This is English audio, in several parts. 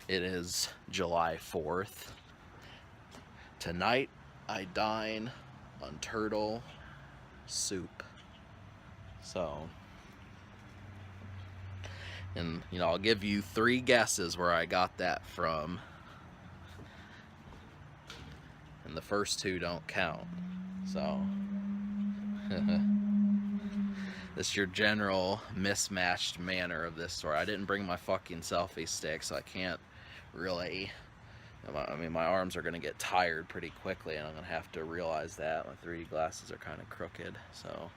It is July 4th. Tonight I dine on turtle soup. So, and I'll give you 3 guesses where I got that from. And the first 2 don't count. So, this is your general mismatched manner of this story. I didn't bring my fucking selfie stick, so I can't really. I mean, my arms are going to get tired pretty quickly, and I'm going to have to realize that. My 3D glasses are kind of crooked, so.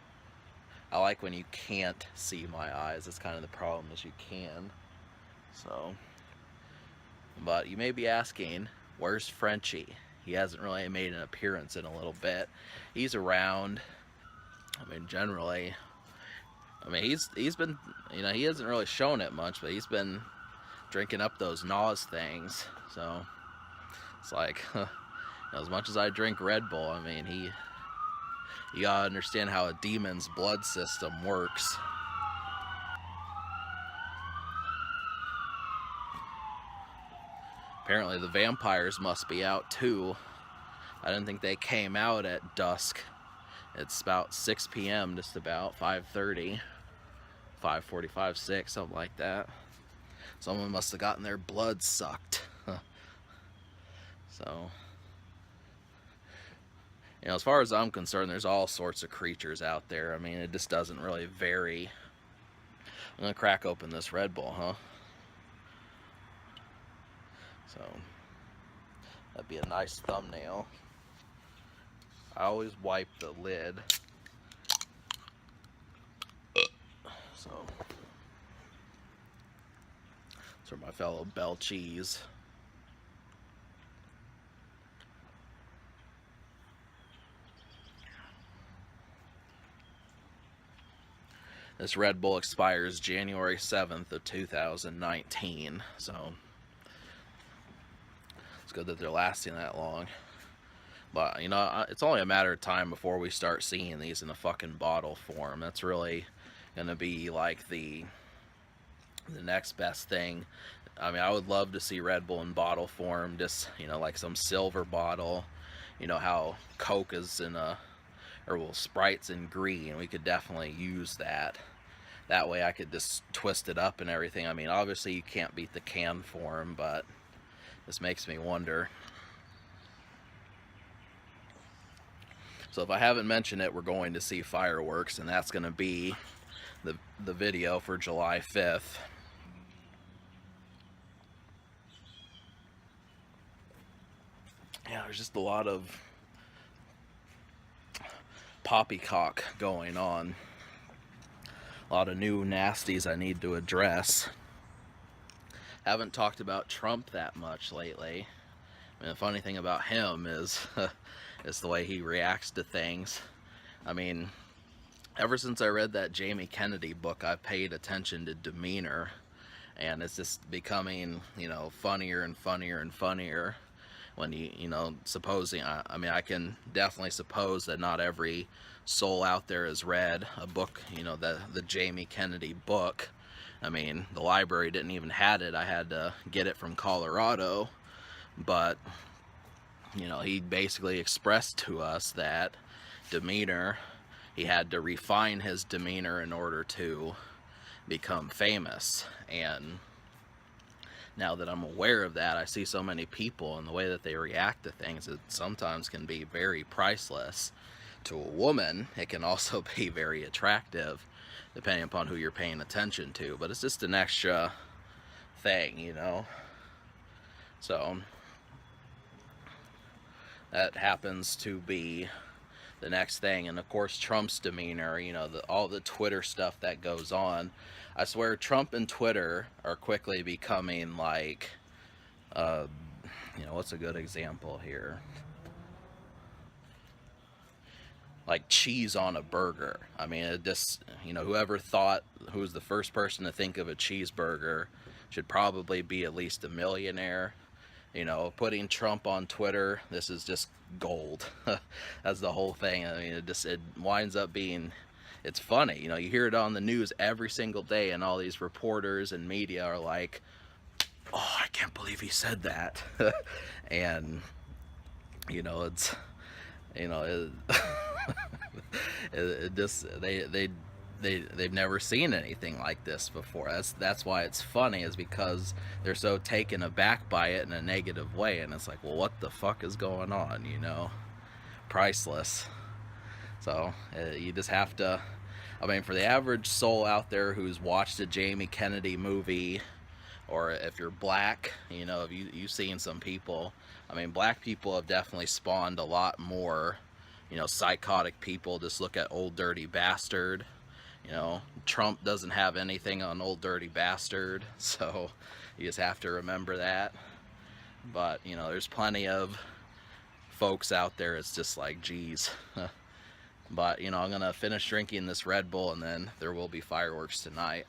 I like when you can't see my eyes. That's kind of the problem, is you can. So. But you may be asking, where's Frenchie? He hasn't really made an appearance in a little bit. He's around. I mean, generally. I mean, he's been, he hasn't really shown it much, but he's been drinking up those Nas things. So it's like, as much as I drink Red Bull, I mean, you gotta understand how a demon's blood system works. Apparently the vampires must be out too. I didn't think they came out at dusk. It's about 6 p.m. just about, 5:30, 5:45, 6, something like that. Someone must have gotten their blood sucked. So, as far as I'm concerned, there's all sorts of creatures out there. I mean, it just doesn't really vary. I'm gonna crack open this Red Bull, huh? So, that'd be a nice thumbnail. I always wipe the lid. So, it's for my fellow Bell cheese. This Red Bull expires January 7th of 2019, so it's good that they're lasting that long. But, it's only a matter of time before we start seeing these in a fucking bottle form. That's really going to be like the next best thing. I mean, I would love to see Red Bull in bottle form, just, like some silver bottle. How Coke is in Sprite's in green. We could definitely use that. That way I could just twist it up and everything. I mean, obviously you can't beat the can form, but this makes me wonder. So if I haven't mentioned it, we're going to see fireworks, and that's going to be the video for July 5th. Yeah, there's just a lot of poppycock going on. A lot of new nasties I need to address. Haven't talked about Trump that much lately. I mean, the funny thing about him is the way he reacts to things. I mean, ever since I read that Jamie Kennedy book, I've paid attention to demeanor, and it's just becoming, funnier and funnier and funnier. When supposing, I mean, I can definitely suppose that not every soul out there has read a book, the Jamie Kennedy book. I mean, the library didn't even have it. I had to get it from Colorado. But, he basically expressed to us that demeanor, he had to refine his demeanor in order to become famous. And now that I'm aware of that, I see so many people and the way that they react to things, it sometimes can be very priceless. To a woman, it can also be very attractive, depending upon who you're paying attention to. But it's just an extra thing, So, that happens to be the next thing. And of course, Trump's demeanor, all the Twitter stuff that goes on. I swear Trump and Twitter are quickly becoming like, what's a good example here? Like cheese on a burger. I mean, it just, whoever who was the first person to think of a cheeseburger should probably be at least a millionaire. Putting Trump on Twitter, this is just gold. That's the whole thing. I mean, it winds up being, it's funny, you know, you hear it on the news every single day, and all these reporters and media are like, oh, I can't believe he said that. And you know, it's, you know, it just, they've never seen anything like this before. That's why it's funny, is because they're so taken aback by it in a negative way, and it's like, well, what the fuck is going on, you know? Priceless. So you just have to, I mean, for the average soul out there who's watched a Jamie Kennedy movie, or if you're black, you know, if you've seen some people, I mean, black people have definitely spawned a lot more, you know, psychotic people. Just look at Old Dirty Bastard. You know, Trump doesn't have anything on Old Dirty Bastard, so you just have to remember that. But, you know, there's plenty of folks out there, it's just like, geez. But, you know, I'm gonna finish drinking this Red Bull, and then there will be fireworks tonight.